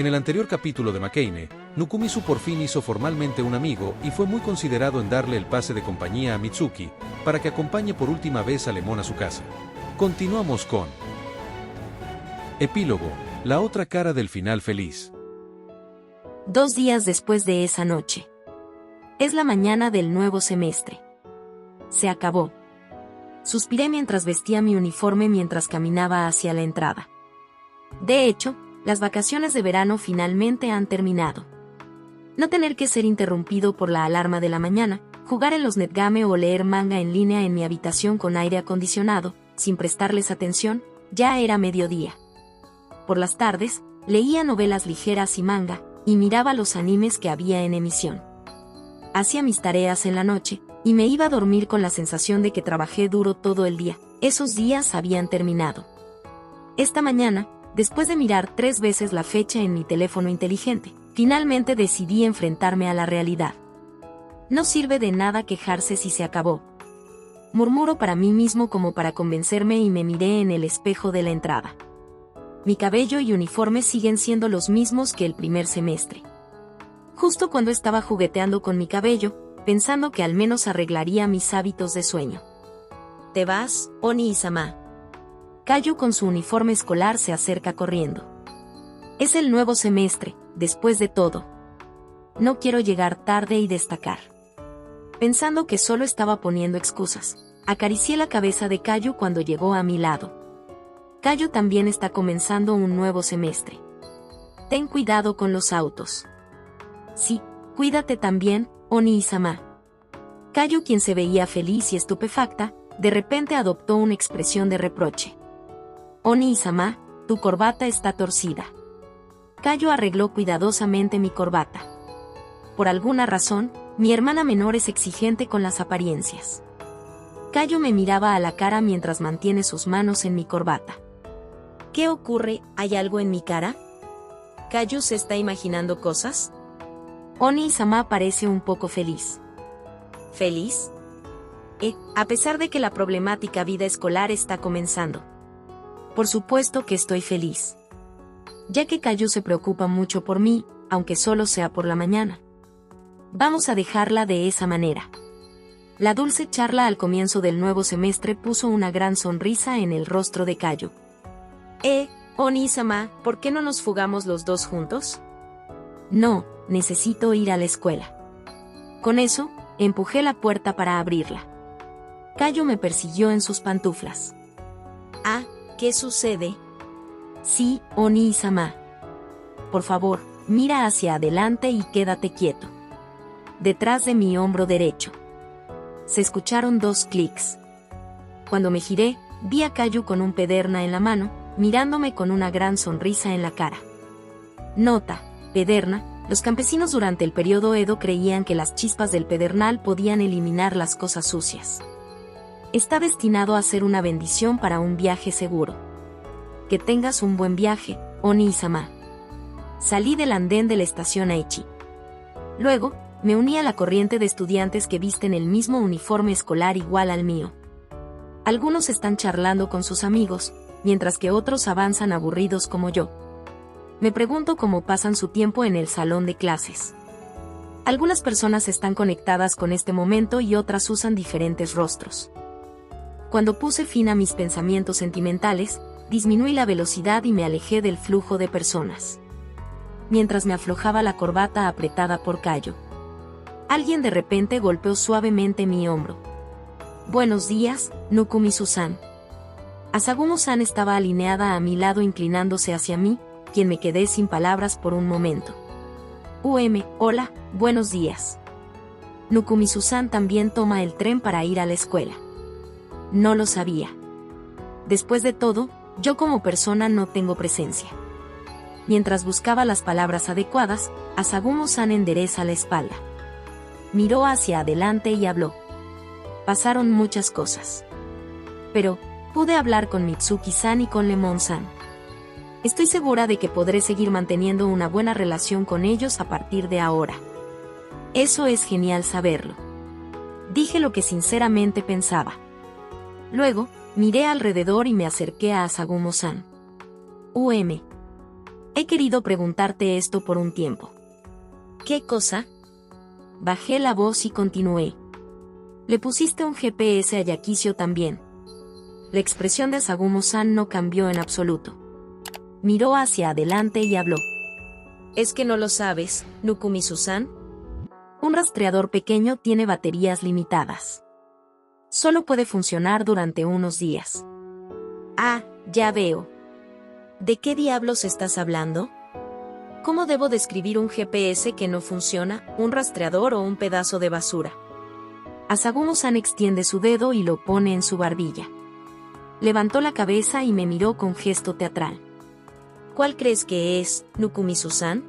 En el anterior capítulo de Makeine, Nukumizu por fin hizo formalmente un amigo y fue muy considerado en darle el pase de compañía a Mitsuki, para que acompañe por última vez a Lemon a su casa. Continuamos con Epílogo, la otra cara del final feliz. 2 días después de esa noche. Es la mañana del nuevo semestre. Se acabó. Suspiré mientras vestía mi uniforme mientras caminaba hacia la entrada. De hecho, las vacaciones de verano finalmente han terminado. No tener que ser interrumpido por la alarma de la mañana, jugar en los netgame o leer manga en línea en mi habitación con aire acondicionado, sin prestarles atención, ya era mediodía. Por las tardes, leía novelas ligeras y manga, y miraba los animes que había en emisión. Hacía mis tareas en la noche, y me iba a dormir con la sensación de que trabajé duro todo el día. Esos días habían terminado. Esta mañana, después de mirar 3 veces la fecha en mi teléfono inteligente, finalmente decidí enfrentarme a la realidad. No sirve de nada quejarse si se acabó. Murmuro para mí mismo como para convencerme y me miré en el espejo de la entrada. Mi cabello y uniforme siguen siendo los mismos que el primer semestre. Justo cuando estaba jugueteando con mi cabello, pensando que al menos arreglaría mis hábitos de sueño. ¿Te vas, Oni-sama? Kayu con su uniforme escolar se acerca corriendo. Es el nuevo semestre, después de todo. No quiero llegar tarde y destacar. Pensando que solo estaba poniendo excusas, acaricié la cabeza de Kayu cuando llegó a mi lado. Kayu también está comenzando un nuevo semestre. Ten cuidado con los autos. Sí, cuídate también, Oni-sama. Kayu, quien se veía feliz y estupefacta, de repente adoptó una expresión de reproche. Oni-sama, tu corbata está torcida. Kayu arregló cuidadosamente mi corbata. Por alguna razón, mi hermana menor es exigente con las apariencias. Kayu me miraba a la cara mientras mantiene sus manos en mi corbata. ¿Qué ocurre? ¿Hay algo en mi cara? ¿Kayu se está imaginando cosas? Oni-sama parece un poco feliz. ¿Feliz? A pesar de que la problemática vida escolar está comenzando. Por supuesto que estoy feliz. Ya que Kayu se preocupa mucho por mí, aunque solo sea por la mañana. Vamos a dejarla de esa manera. La dulce charla al comienzo del nuevo semestre puso una gran sonrisa en el rostro de Kayu. Oni-sama, ¿por qué no nos fugamos los dos juntos? No, necesito ir a la escuela. Con eso, empujé la puerta para abrirla. Kayu me persiguió en sus pantuflas. ¿Qué sucede? Sí, Oni-sama. Por favor, mira hacia adelante y quédate quieto. Detrás de mi hombro derecho. Se escucharon 2 clics. Cuando me giré, vi a Kayu con un pederna en la mano, mirándome con una gran sonrisa en la cara. Nota: pederna. Los campesinos durante el periodo Edo creían que las chispas del pedernal podían eliminar las cosas sucias. Está destinado a ser una bendición para un viaje seguro. Que tengas un buen viaje, Oni-sama. Salí del andén de la estación Aichi. Luego, me uní a la corriente de estudiantes que visten el mismo uniforme escolar igual al mío. Algunos están charlando con sus amigos, mientras que otros avanzan aburridos como yo. Me pregunto cómo pasan su tiempo en el salón de clases. Algunas personas están conectadas con este momento y otras usan diferentes rostros. Cuando puse fin a mis pensamientos sentimentales, disminuí la velocidad y me alejé del flujo de personas. Mientras me aflojaba la corbata apretada por Kayu. Alguien de repente golpeó suavemente mi hombro. Buenos días, Nukumizu-san. Asagumo-san estaba alineada a mi lado inclinándose hacia mí, quien me quedé sin palabras por un momento. Hola, buenos días. Nukumizu-san también toma el tren para ir a la escuela. No lo sabía. Después de todo, yo como persona no tengo presencia. Mientras buscaba las palabras adecuadas, Asagumo-san endereza la espalda. Miró hacia adelante y habló. Pasaron muchas cosas. Pero, pude hablar con Mitsuki-san y con Lemon-san. Estoy segura de que podré seguir manteniendo una buena relación con ellos a partir de ahora. Eso es genial saberlo. Dije lo que sinceramente pensaba. Luego, miré alrededor y me acerqué a Asagumo-san. He querido preguntarte esto por un tiempo. ¿Qué cosa? Bajé la voz y continué. Le pusiste un GPS a Yakicio también. La expresión de Asagumo-san no cambió en absoluto. Miró hacia adelante y habló. ¿Es que no lo sabes, Nukumizu-san? Un rastreador pequeño tiene baterías limitadas. Solo puede funcionar durante unos días. Ah, ya veo. ¿De qué diablos estás hablando? ¿Cómo debo describir un GPS que no funciona, un rastreador o un pedazo de basura? Asagumo-san extiende su dedo y lo pone en su barbilla. Levantó la cabeza y me miró con gesto teatral. ¿Cuál crees que es, Nukumizu-san?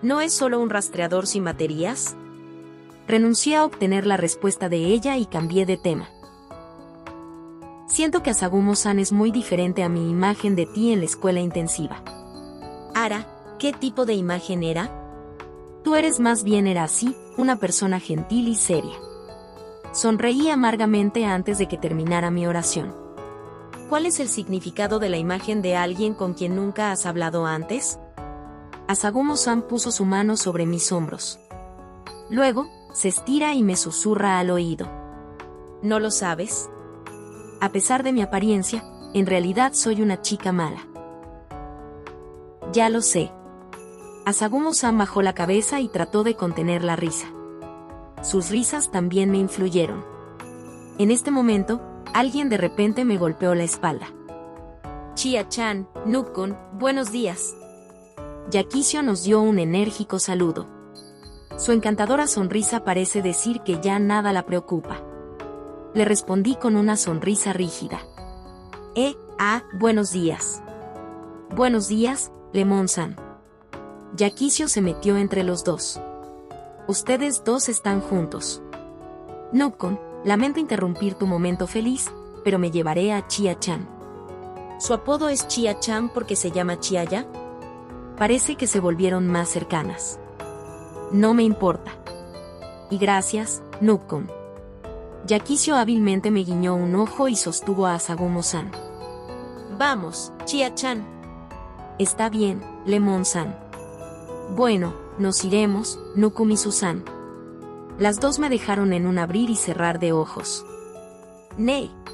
¿No es solo un rastreador sin baterías? Renuncié a obtener la respuesta de ella y cambié de tema. Siento que Asagumo-san es muy diferente a mi imagen de ti en la escuela intensiva. Ara, ¿qué tipo de imagen era? Tú eres más bien era así, una persona gentil y seria. Sonreí amargamente antes de que terminara mi oración. ¿Cuál es el significado de la imagen de alguien con quien nunca has hablado antes? Asagumo-san puso su mano sobre mis hombros. Luego, se estira y me susurra al oído. ¿No lo sabes? A pesar de mi apariencia, en realidad soy una chica mala. Ya lo sé. Asagumo-san bajó la cabeza y trató de contener la risa. Sus risas también me influyeron. En este momento, alguien de repente me golpeó la espalda. Chia-chan, Nukkun, buenos días. Yakicio nos dio un enérgico saludo. Su encantadora sonrisa parece decir que ya nada la preocupa. Le respondí con una sonrisa rígida. Buenos días. Buenos días, Lemon-san. Yakicio se metió entre los dos. Ustedes dos están juntos. Nukkun, lamento interrumpir tu momento feliz, pero me llevaré a Chia-chan. ¿Su apodo es Chia-chan porque se llama Chiaya? Parece que se volvieron más cercanas. No me importa. Y gracias, Nukkun. Yakicio hábilmente me guiñó un ojo y sostuvo a Asagumo-san. Vamos, Chia-chan. Está bien, Lemon-san. Bueno, nos iremos, Nukumizu-san. Las dos me dejaron en un abrir y cerrar de ojos.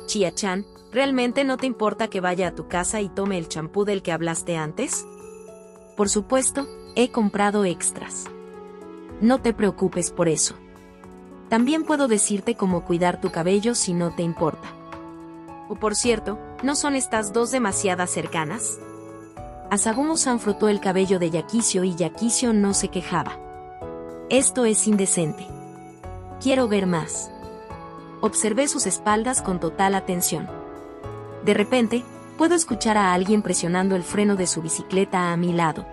Chia-chan, ¿realmente no te importa que vaya a tu casa y tome el champú del que hablaste antes? Por supuesto, he comprado extras. No te preocupes por eso. También puedo decirte cómo cuidar tu cabello si no te importa. O por cierto, ¿no son estas dos demasiadas cercanas? Asagumo-san frotó el cabello de Yakicio y Yakicio no se quejaba. Esto es indecente. Quiero ver más. Observé sus espaldas con total atención. De repente, puedo escuchar a alguien presionando el freno de su bicicleta a mi lado.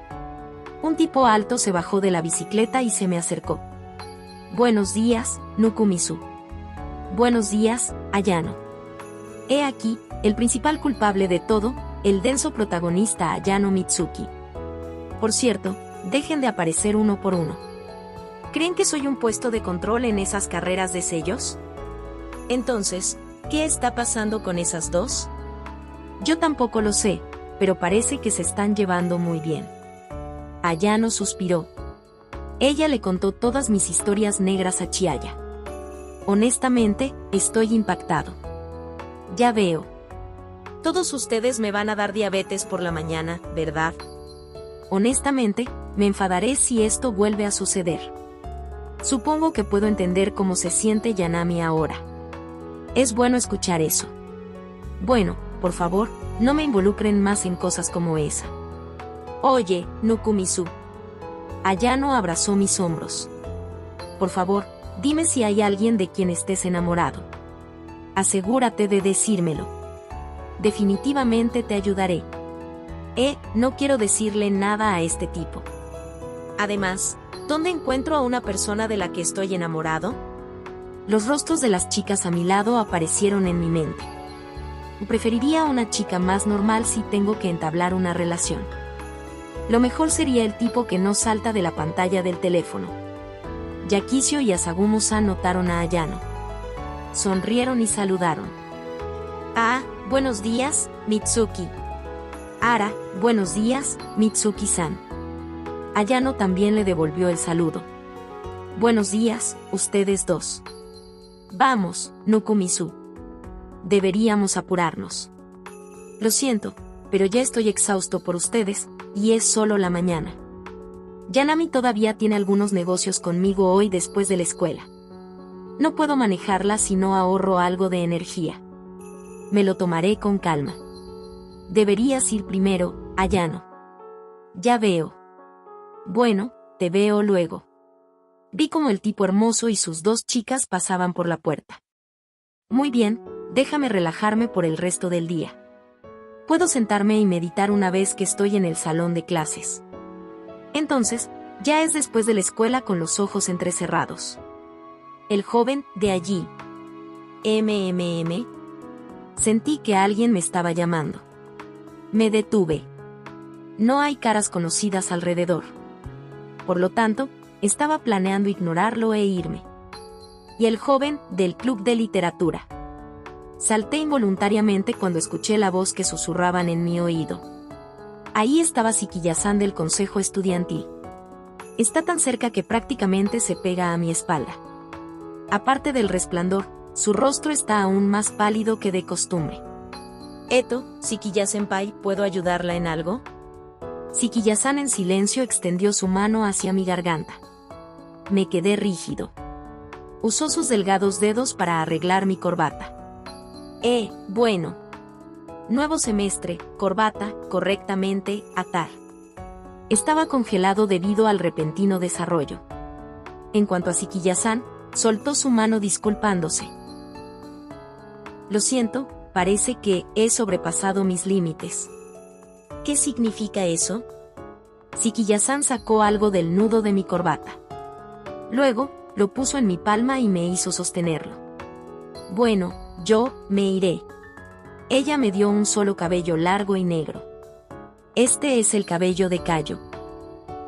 Un tipo alto se bajó de la bicicleta y se me acercó. Buenos días, Nukumizu. Buenos días, Ayano. He aquí, el principal culpable de todo, el denso protagonista Ayano Mitsuki. Por cierto, dejen de aparecer uno por uno. ¿Creen que soy un puesto de control en esas carreras de sellos? Entonces, ¿qué está pasando con esas dos? Yo tampoco lo sé, pero parece que se están llevando muy bien. Ayano suspiró. Ella le contó todas mis historias negras a Chiaya. Honestamente, estoy impactado. Ya veo. Todos ustedes me van a dar diabetes por la mañana, ¿verdad? Honestamente, me enfadaré si esto vuelve a suceder. Supongo que puedo entender cómo se siente Yanami ahora. Es bueno escuchar eso. Bueno, por favor, no me involucren más en cosas como esa. Oye, Nukumizu. Ayano abrazó mis hombros. Por favor, dime si hay alguien de quien estés enamorado. Asegúrate de decírmelo. Definitivamente te ayudaré. No quiero decirle nada a este tipo. Además, ¿dónde encuentro a una persona de la que estoy enamorado? Los rostros de las chicas a mi lado aparecieron en mi mente. Preferiría a una chica más normal si tengo que entablar una relación. Lo mejor sería el tipo que no salta de la pantalla del teléfono. Yakicio y Asagumo-san notaron a Ayano. Sonrieron y saludaron. Buenos días, Mitsuki. Ara, buenos días, Mitsuki-san. Ayano también le devolvió el saludo. Buenos días, ustedes dos. Vamos, Nukumisu. Deberíamos apurarnos. Lo siento, pero ya estoy exhausto por ustedes, y es solo la mañana. Yanami todavía tiene algunos negocios conmigo hoy después de la escuela. No puedo manejarla si no ahorro algo de energía. Me lo tomaré con calma. Deberías ir primero, Ayano. Ya veo. Bueno, te veo luego. Vi como el tipo hermoso y sus dos chicas pasaban por la puerta. Muy bien, déjame relajarme por el resto del día. Puedo sentarme y meditar una vez que estoy en el salón de clases. Entonces, ya es después de la escuela con los ojos entrecerrados. El joven, de allí. Sentí que alguien me estaba llamando. Me detuve. No hay caras conocidas alrededor. Por lo tanto, estaba planeando ignorarlo e irme. Y el joven, del club de literatura. Salté involuntariamente cuando escuché la voz que susurraban en mi oído. Ahí estaba Sikiya-san del consejo estudiantil. Está tan cerca que prácticamente se pega a mi espalda. Aparte del resplandor, su rostro está aún más pálido que de costumbre. Eto, Sikiya-senpai, ¿puedo ayudarla en algo? Sikiya-san en silencio extendió su mano hacia mi garganta. Me quedé rígido. Usó sus delgados dedos para arreglar mi corbata. Bueno. Nuevo semestre, corbata, correctamente, atar. Estaba congelado debido al repentino desarrollo. En cuanto a Sikiya-san, soltó su mano disculpándose. Lo siento, parece que he sobrepasado mis límites. ¿Qué significa eso? Sikiya-san sacó algo del nudo de mi corbata. Luego, lo puso en mi palma y me hizo sostenerlo. Bueno, yo me iré. Ella me dio un solo cabello largo y negro. Este es el cabello de Kayo.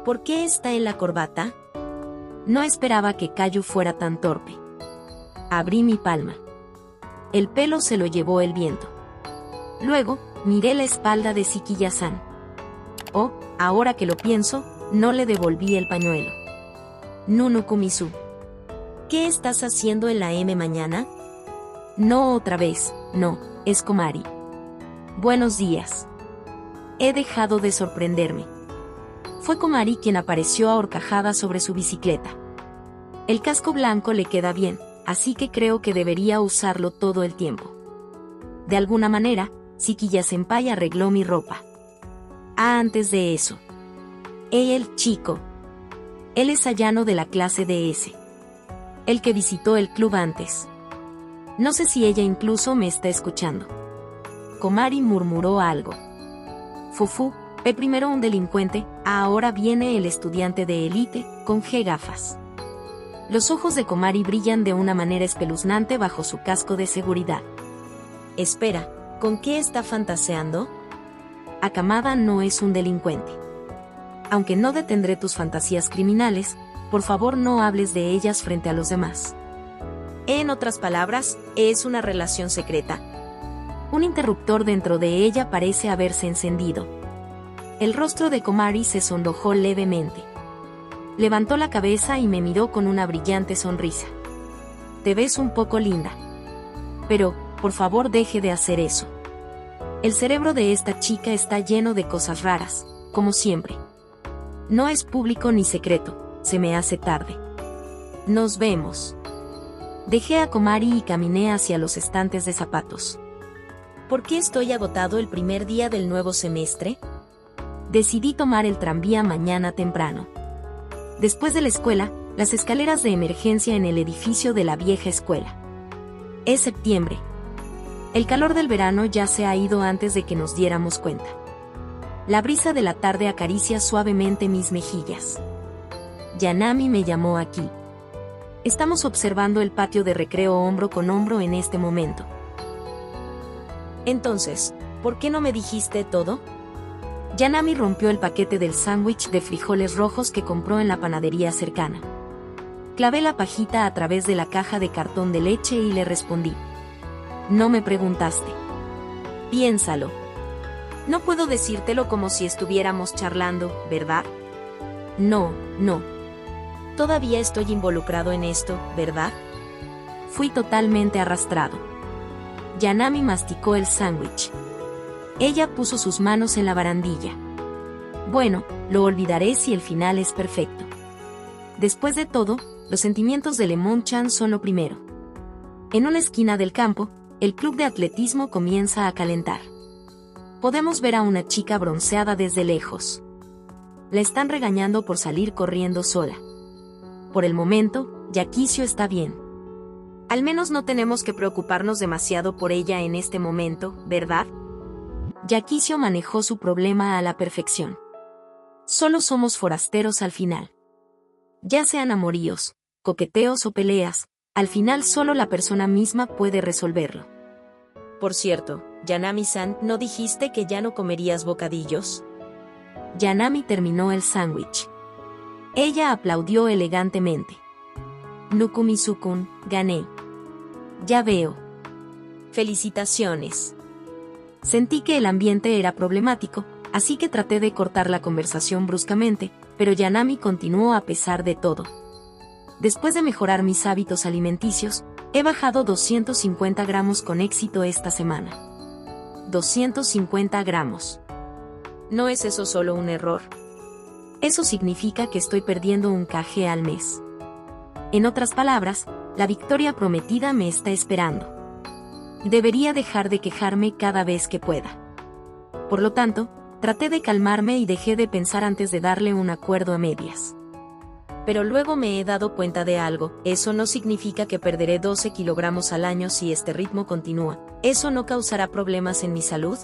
¿Por qué está en la corbata? No esperaba que Kayo fuera tan torpe. Abrí mi palma. El pelo se lo llevó el viento. Luego, miré la espalda de Sikiya-san. Oh, ahora que lo pienso, no le devolví el pañuelo. Nukumisu. ¿Qué estás haciendo en la mañana? No otra vez, no, es Komari. Buenos días. He dejado de sorprenderme. Fue Komari quien apareció a horcajadas sobre su bicicleta. El casco blanco le queda bien, así que creo que debería usarlo todo el tiempo. De alguna manera, Sikiya-senpai arregló mi ropa. Antes de eso. El chico. Él es Ayano de la clase de S. El que visitó el club antes. No sé si ella incluso me está escuchando. Komari murmuró algo. Fufu, ve primero un delincuente, ahora viene el estudiante de élite, con gafas. Los ojos de Komari brillan de una manera espeluznante bajo su casco de seguridad. Espera, ¿con qué está fantaseando? Akamada no es un delincuente. Aunque no detendré tus fantasías criminales, por favor no hables de ellas frente a los demás. En otras palabras, es una relación secreta. Un interruptor dentro de ella parece haberse encendido. El rostro de Komari se sonrojó levemente. Levantó la cabeza y me miró con una brillante sonrisa. Te ves un poco linda. Pero, por favor, deje de hacer eso. El cerebro de esta chica está lleno de cosas raras, como siempre. No es público ni secreto, se me hace tarde. Nos vemos. Dejé a Komari y caminé hacia los estantes de zapatos. ¿Por qué estoy agotado el primer día del nuevo semestre? Decidí tomar el tranvía mañana temprano. Después de la escuela, las escaleras de emergencia en el edificio de la vieja escuela. Es septiembre. El calor del verano ya se ha ido antes de que nos diéramos cuenta. La brisa de la tarde acaricia suavemente mis mejillas. Yanami me llamó aquí. Estamos observando el patio de recreo hombro con hombro en este momento. Entonces, ¿por qué no me dijiste todo? Yanami rompió el paquete del sándwich de frijoles rojos que compró en la panadería cercana. Clavé la pajita a través de la caja de cartón de leche y le respondí. No me preguntaste. Piénsalo. No puedo decírtelo como si estuviéramos charlando, ¿verdad? No, no. Todavía estoy involucrado en esto, ¿verdad? Fui totalmente arrastrado. Yanami masticó el sándwich. Ella puso sus manos en la barandilla. Bueno, lo olvidaré si el final es perfecto. Después de todo, los sentimientos de Lemon-chan son lo primero. En una esquina del campo, el club de atletismo comienza a calentar. Podemos ver a una chica bronceada desde lejos. La están regañando por salir corriendo sola. Por el momento, Yakicio está bien. Al menos no tenemos que preocuparnos demasiado por ella en este momento, ¿verdad? Yakicio manejó su problema a la perfección. Solo somos forasteros al final. Ya sean amoríos, coqueteos o peleas, al final solo la persona misma puede resolverlo. Por cierto, Yanami-san, ¿no dijiste que ya no comerías bocadillos? Yanami terminó el sándwich. Ella aplaudió elegantemente. Nukumi-sukun, gané. Ya veo. Felicitaciones. Sentí que el ambiente era problemático, así que traté de cortar la conversación bruscamente, pero Yanami continuó a pesar de todo. Después de mejorar mis hábitos alimenticios, he bajado 250 gramos con éxito esta semana. 250 gramos. ¿No es eso solo un error? Eso significa que estoy perdiendo 1 kg al mes. En otras palabras, la victoria prometida me está esperando. Debería dejar de quejarme cada vez que pueda. Por lo tanto, traté de calmarme y dejé de pensar antes de darle un acuerdo a medias. Pero luego me he dado cuenta de algo, eso no significa que perderé 12 kilogramos al año si este ritmo continúa. ¿Eso no causará problemas en mi salud?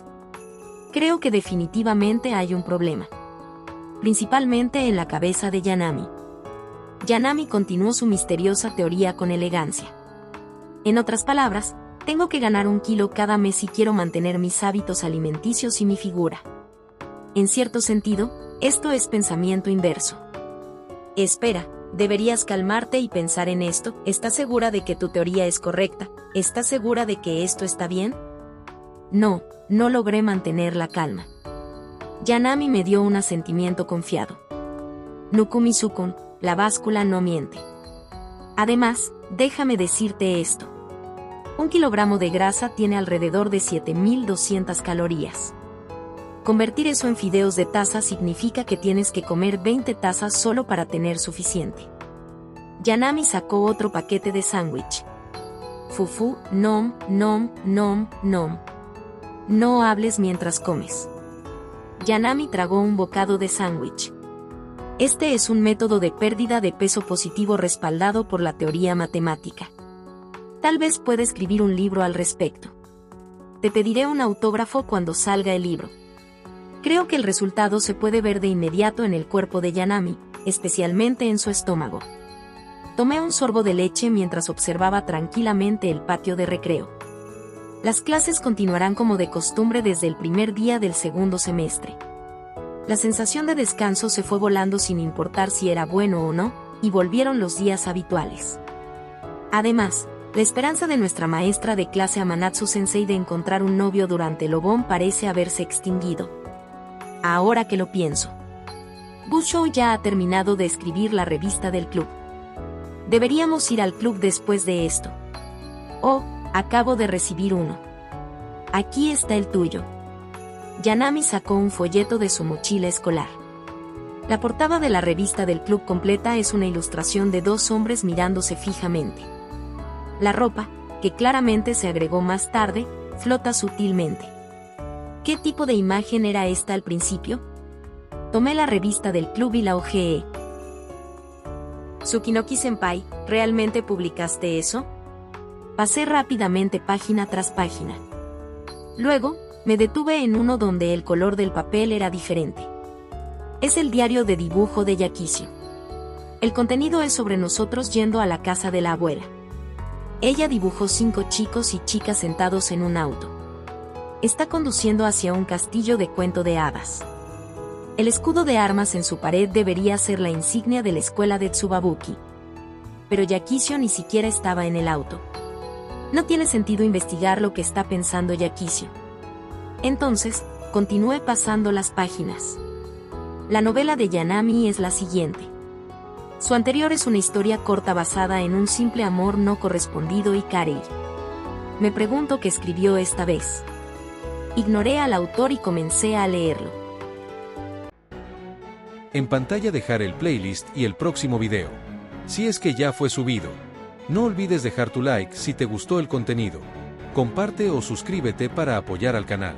Creo que definitivamente hay un problema. Principalmente en la cabeza de Yanami. Yanami continuó su misteriosa teoría con elegancia. En otras palabras, tengo que ganar 1 kilo cada mes si quiero mantener mis hábitos alimenticios y mi figura. En cierto sentido, esto es pensamiento inverso. Espera, deberías calmarte y pensar en esto. ¿Estás segura de que tu teoría es correcta? ¿Estás segura de que esto está bien? No, no logré mantener la calma. Yanami me dio un asentimiento confiado. Nukumi-sukun, la báscula no miente. Además, déjame decirte esto. 1 kilogramo de grasa tiene alrededor de 7.200 calorías. Convertir eso en fideos de taza significa que tienes que comer 20 tazas solo para tener suficiente. Yanami sacó otro paquete de sándwich. Fufu, nom, nom, nom, nom. No hables mientras comes. Yanami tragó un bocado de sándwich. Este es un método de pérdida de peso positivo respaldado por la teoría matemática. Tal vez pueda escribir un libro al respecto. Te pediré un autógrafo cuando salga el libro. Creo que el resultado se puede ver de inmediato en el cuerpo de Yanami, especialmente en su estómago. Tomé un sorbo de leche mientras observaba tranquilamente el patio de recreo. Las clases continuarán como de costumbre desde el primer día del segundo semestre. La sensación de descanso se fue volando sin importar si era bueno o no, y volvieron los días habituales. Además, la esperanza de nuestra maestra de clase Amanatsu-sensei de encontrar un novio durante el obón parece haberse extinguido. Ahora que lo pienso. Busho ya ha terminado de escribir la revista del club. Deberíamos ir al club después de esto. Oh, acabo de recibir uno. Aquí está el tuyo. Yanami sacó un folleto de su mochila escolar. La portada de la revista del club completa es una ilustración de 2 hombres mirándose fijamente. La ropa, que claramente se agregó más tarde, flota sutilmente. ¿Qué tipo de imagen era esta al principio? Tomé la revista del club y la hojeé. Tsukinoki-senpai, ¿realmente publicaste eso? Pasé rápidamente página tras página. Luego, me detuve en uno donde el color del papel era diferente. Es el diario de dibujo de Yakicio. El contenido es sobre nosotros yendo a la casa de la abuela. Ella dibujó 5 chicos y chicas sentados en un auto. Está conduciendo hacia un castillo de cuento de hadas. El escudo de armas en su pared debería ser la insignia de la escuela de Tsubabuki. Pero Yakicio ni siquiera estaba en el auto. No tiene sentido investigar lo que está pensando Yakicio. Entonces, Continué pasando las páginas. La novela de Yanami es la siguiente. Su anterior es una historia corta basada en un simple amor no correspondido y Karei. Me pregunto qué escribió esta vez. Ignoré al autor y comencé a leerlo. En pantalla dejar el playlist y el próximo video. Si es que ya fue subido. No olvides dejar tu like si te gustó el contenido. Comparte o suscríbete para apoyar al canal.